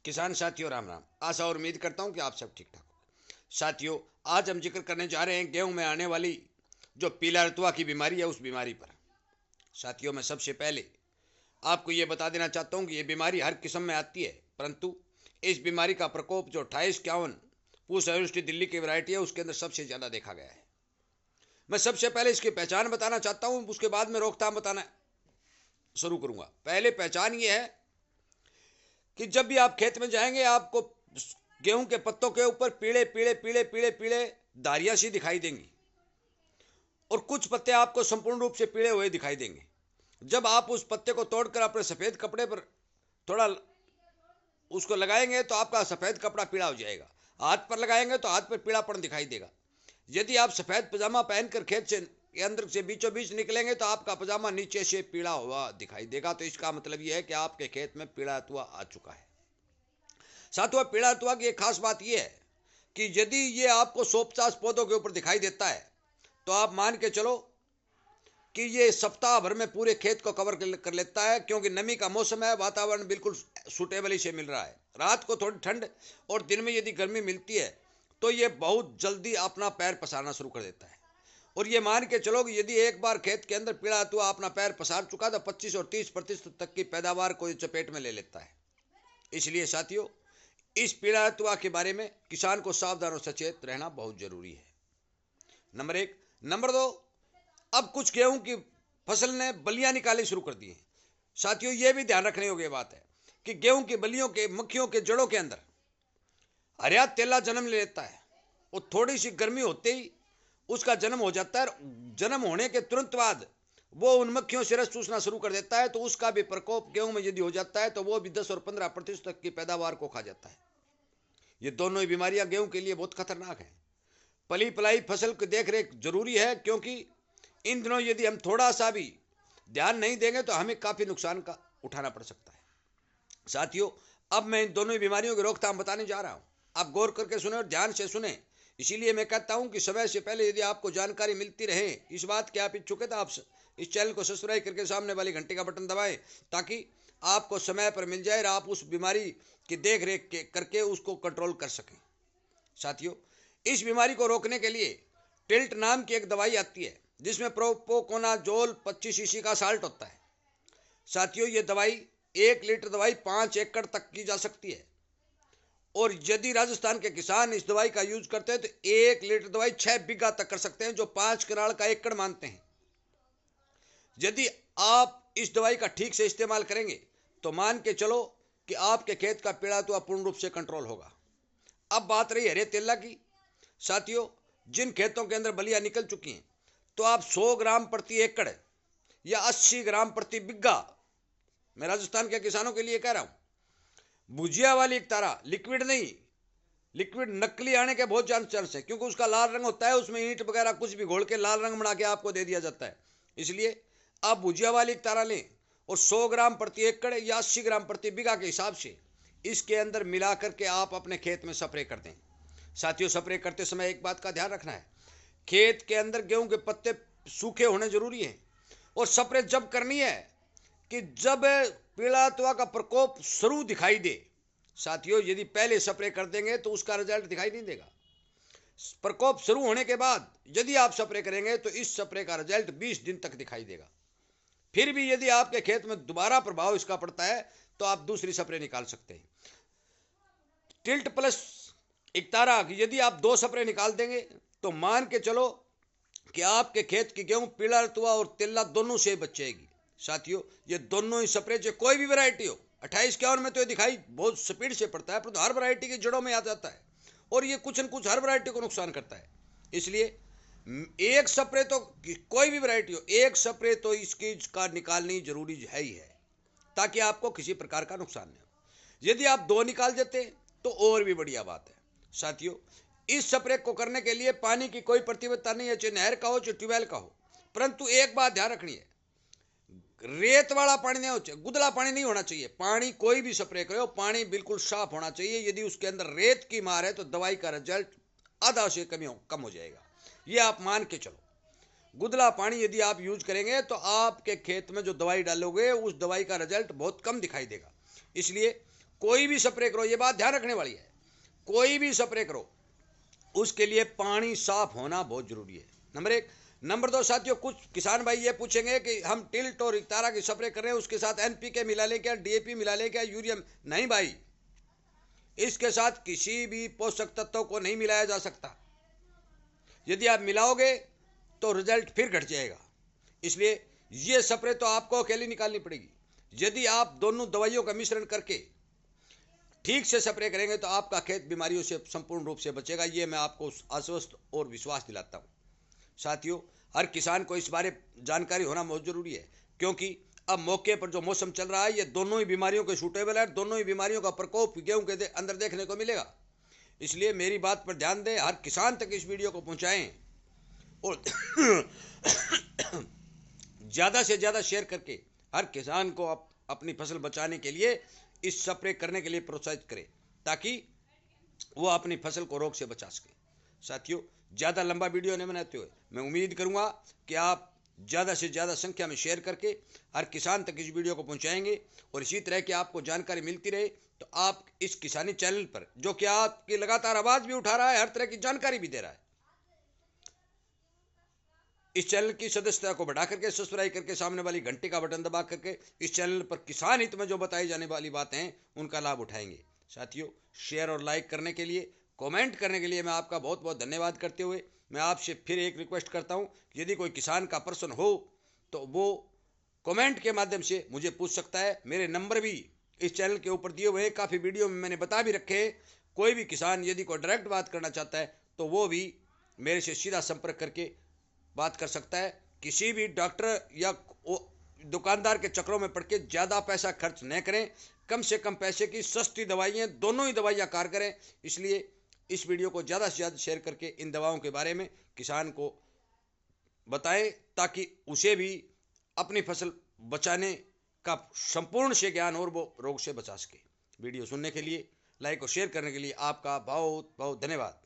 किसान साथियों राम राम। आशा और उम्मीद करता हूं कि आप सब ठीक ठाक हो। साथियों, आज हम जिक्र करने जा रहे हैं गेहूं में आने वाली जो पीला रतुआ की बीमारी है उस बीमारी पर। साथियों, मैं सबसे पहले आपको ये बता देना चाहता हूं कि ये बीमारी हर किस्म में आती है, परंतु इस बीमारी का प्रकोप जो 28-51 पूस एवरेस्ट दिल्ली की वैरायटी है उसके अंदर सबसे ज़्यादा देखा गया है। मैं सबसे पहले इसकी पहचान बताना चाहता हूं, उसके बाद में रोकथाम बताना शुरू करूंगा। पहले पहचान ये है कि जब भी आप खेत में जाएंगे आपको गेहूं के पत्तों के ऊपर पीले पीले पीले पीले पीले धारियां सी दिखाई देंगी और कुछ पत्ते आपको संपूर्ण रूप से पीले हुए दिखाई देंगे। जब आप उस पत्ते को तोड़कर अपने सफ़ेद कपड़े पर थोड़ा उसको लगाएंगे तो आपका सफ़ेद कपड़ा पीला हो जाएगा। हाथ पर लगाएंगे तो हाथ पर पीलापन दिखाई देगा। यदि आप सफ़ेद पजामा पहनकर खेत से के अंदर से बीचों बीच निकलेंगे तो आपका पजामा नीचे से पीला हुआ दिखाई देगा। तो इसका मतलब यह है कि आपके खेत में पीला रतुआ आ चुका है। सातवां, पीला रतुआ की एक खास बात यह है कि यदि ये आपको 150 पौधों के ऊपर दिखाई देता है तो आप मान के चलो कि ये सप्ताह भर में पूरे खेत को कवर कर लेता है, क्योंकि नमी का मौसम है, वातावरण बिल्कुल सूटेबल से मिल रहा है। रात को थोड़ी ठंड और दिन में यदि गर्मी मिलती है तो ये बहुत जल्दी अपना पैर पसारना शुरू कर देता है। और ये मान के चलो कि यदि एक बार खेत के अंदर पीला रतुआ अपना पैर पसार चुका तो 25 और 30% तक की पैदावार को चपेट में ले लेता है। इसलिए साथियों, इस पीला रतुआ के बारे में किसान को सावधान और सचेत रहना बहुत जरूरी है। नंबर एक। नंबर दो, अब कुछ गेहूं की फसल ने बलियां निकालनी शुरू कर दी है। साथियों, यह भी ध्यान रखने योग्य बात है कि गेहूं की बलियों के मक्खियों के जड़ों के अंदर हरिया तेला जन्म ले लेता है और थोड़ी सी गर्मी होते ही उसका जन्म हो जाता है। जन्म होने के तुरंत बाद वो उन मक्खियों से रस चूसना शुरू कर देता है, तो उसका भी प्रकोप गेहूं में यदि हो जाता है तो वो भी 10 और 15% तक की पैदावार को खा जाता है। ये दोनों ही बीमारियां गेहूं के लिए बहुत खतरनाक हैं। पली पलाई फसल की देख रेख जरूरी है, क्योंकि इन दिनों यदि हम थोड़ा सा भी ध्यान नहीं देंगे तो हमें काफ़ी नुकसान का उठाना पड़ सकता है। साथियों, अब मैं इन दोनों ही बीमारियों की रोकथाम बताने जा रहा हूं। आप गौर करके सुने और ध्यान से सुने। इसीलिए मैं कहता हूं कि समय से पहले यदि आपको जानकारी मिलती रहे इस बात के आप इच्छुक है तो आप इस चैनल को सब्सक्राइब करके सामने वाली घंटे का बटन दबाएं, ताकि आपको समय पर मिल जाए और आप उस बीमारी की देख रेख करके उसको कंट्रोल कर सकें। साथियों, इस बीमारी को रोकने के लिए टिल्ट नाम की एक दवाई आती है जिसमें प्रोपोकोनाजोल 25 सीसी का साल्ट होता है। साथियों, ये दवाई 1 लीटर दवाई 5 एकड़ तक की जा सकती है। और यदि राजस्थान के किसान इस दवाई का यूज करते हैं तो 1 लीटर दवाई 6 बीघा तक कर सकते हैं, जो 5 कनाल का एकड़ मानते हैं। यदि आप इस दवाई का ठीक से इस्तेमाल करेंगे तो मान के चलो कि आपके खेत का पीला रतुआ पूर्ण रूप से कंट्रोल होगा। अब बात रही हरे तेला की। साथियों, जिन खेतों के अंदर बलियां निकल चुकी हैं तो आप 100 ग्राम प्रति एकड़ या 80 ग्राम प्रति बीघा, मैं राजस्थान के किसानों के लिए कह रहा हूं, भुजिया वाली एक तारा, लिक्विड नहीं, लिक्विड नकली आने के बहुत चांस है, क्योंकि उसका लाल रंग होता है, उसमें ईंट वगैरह कुछ भी घोल के लाल रंग बना के आपको दे दिया जाता है। इसलिए आप भुजिया वाली एक तारा लें और 100 ग्राम प्रति एकड़ या 80 ग्राम प्रति बीघा के हिसाब से इसके अंदर मिला करके आप अपने खेत में स्प्रे कर दें। साथियों, स्प्रे करते समय एक बात का ध्यान रखना है, खेत के अंदर गेहूं के पत्ते सूखे होने जरूरी हैं। और स्प्रे जब करनी है कि जब पीला रतुआ का प्रकोप शुरू दिखाई दे। साथियों, यदि पहले स्प्रे कर देंगे तो उसका रिजल्ट दिखाई नहीं देगा। प्रकोप शुरू होने के बाद यदि आप स्प्रे करेंगे तो इस स्प्रे का रिजल्ट 20 दिन तक दिखाई देगा। फिर भी यदि आपके खेत में दोबारा प्रभाव इसका पड़ता है तो आप दूसरी स्प्रे निकाल सकते हैं। टिल्ट प्लस इकतारा की यदि आप 2 स्प्रे निकाल देंगे तो मान के चलो कि आपके खेत की गेहूं पीला रतुआ और तेला दोनों से बच जाएगी। साथियों, ये दोनों ही स्प्रे चाहे कोई भी वैरायटी हो, 28-51 में तो ये दिखाई बहुत स्पीड से पड़ता है, परंतु हर वैरायटी की जड़ों में आ जाता है और ये कुछ न कुछ हर वैरायटी को नुकसान करता है। इसलिए एक स्प्रे तो कोई भी वैरायटी हो, एक स्प्रे तो इसकी का निकालनी जरूरी है ही है, ताकि आपको किसी प्रकार का नुकसान नहीं हो। यदि आप 2 निकाल देते तो और भी बढ़िया बात है। साथियों, इस स्प्रे को करने के लिए पानी की कोई प्रतिबद्धता नहीं है, चाहे नहर का हो चाहे ट्यूबवेल का हो, परंतु एक बात ध्यान रखनी है, रेत वाला पानी नहीं होना चाहिए, गुदला पानी नहीं होना चाहिए। पानी कोई भी स्प्रे करो, पानी बिल्कुल साफ होना चाहिए। यदि उसके अंदर रेत की मार है तो दवाई का रिजल्ट आधा से कम हो जाएगा, ये आप मान के चलो। गुदला पानी यदि आप यूज करेंगे तो आपके खेत में जो दवाई डालोगे उस दवाई का रिजल्ट बहुत कम दिखाई देगा। इसलिए कोई भी स्प्रे करो, ये बात ध्यान रखने वाली है, कोई भी स्प्रे करो उसके लिए पानी साफ होना बहुत जरूरी है, नंबर 1। नंबर 2 साथियों, कुछ किसान भाई ये पूछेंगे कि हम टिल्ट और इक्तारा की स्प्रे कर रहे हैं, उसके साथ एनपीके मिला लें क्या, डीएपी मिला लें क्या, यूरिया? नहीं भाई, इसके साथ किसी भी पोषक तत्व को नहीं मिलाया जा सकता। यदि आप मिलाओगे तो रिजल्ट फिर घट जाएगा। इसलिए ये स्प्रे तो आपको अकेली निकालनी पड़ेगी। यदि आप दोनों दवाइयों का मिश्रण करके ठीक से स्प्रे करेंगे तो आपका खेत बीमारियों से संपूर्ण रूप से बचेगा। ये मैं आपको आश्वस्त और विश्वास दिलाता हूँ। साथियों, हर किसान को इस बारे जानकारी होना बहुत जरूरी है, क्योंकि अब मौके पर जो मौसम चल रहा है ये दोनों ही बीमारियों के सूटेबल है, दोनों ही बीमारियों का प्रकोप गेहूं के अंदर देखने को मिलेगा। इसलिए मेरी बात पर ध्यान दें, हर किसान तक इस वीडियो को पहुंचाएं और ज़्यादा से ज़्यादा शेयर करके हर किसान को अपनी फसल बचाने के लिए इस स्प्रे करने के लिए प्रोत्साहित करें, ताकि वो अपनी फसल को रोग से बचा सके। साथियों, ज़्यादा लंबा वीडियो नहीं बनाते हुए मैं उम्मीद करूंगा कि आप ज़्यादा से ज़्यादा संख्या में शेयर करके हर किसान तक इस वीडियो को पहुंचाएंगे और इसी तरह की आपको जानकारी मिलती रहे। तो आप इस किसानी चैनल पर, जो कि आपकी लगातार आवाज़ भी उठा रहा है, हर तरह की जानकारी भी दे रहा है, इस चैनल की सदस्यता को बढ़ा करके सब्सक्राइब करके सामने वाली घंटी का बटन दबा करके इस चैनल पर किसान हित में जो बताई जाने वाली बातें हैं उनका लाभ उठाएंगे। साथियों, शेयर और लाइक करने के लिए, कमेंट करने के लिए मैं आपका बहुत बहुत धन्यवाद करते हुए मैं आपसे फिर एक रिक्वेस्ट करता हूं, यदि कोई किसान का प्रश्न हो तो वो कमेंट के माध्यम से मुझे पूछ सकता है। मेरे नंबर भी इस चैनल के ऊपर दिए हुए हैं, काफ़ी वीडियो में मैंने बता भी रखे हैं। कोई भी किसान यदि कोई डायरेक्ट बात करना चाहता है तो वो भी मेरे से सीधा संपर्क करके बात कर सकता है। किसी भी डॉक्टर या दुकानदार के चक्रों में पड़ के ज़्यादा पैसा खर्च न करें, कम से कम पैसे की सस्ती दवाइयाँ, दोनों ही दवाइयाँ कारगर हैं। इसलिए इस वीडियो को ज़्यादा से ज़्यादा शेयर करके इन दवाओं के बारे में किसान को बताएं, ताकि उसे भी अपनी फसल बचाने का संपूर्ण से ज्ञान और वो रोग से बचा सके। वीडियो सुनने के लिए, लाइक और शेयर करने के लिए आपका बहुत बहुत धन्यवाद।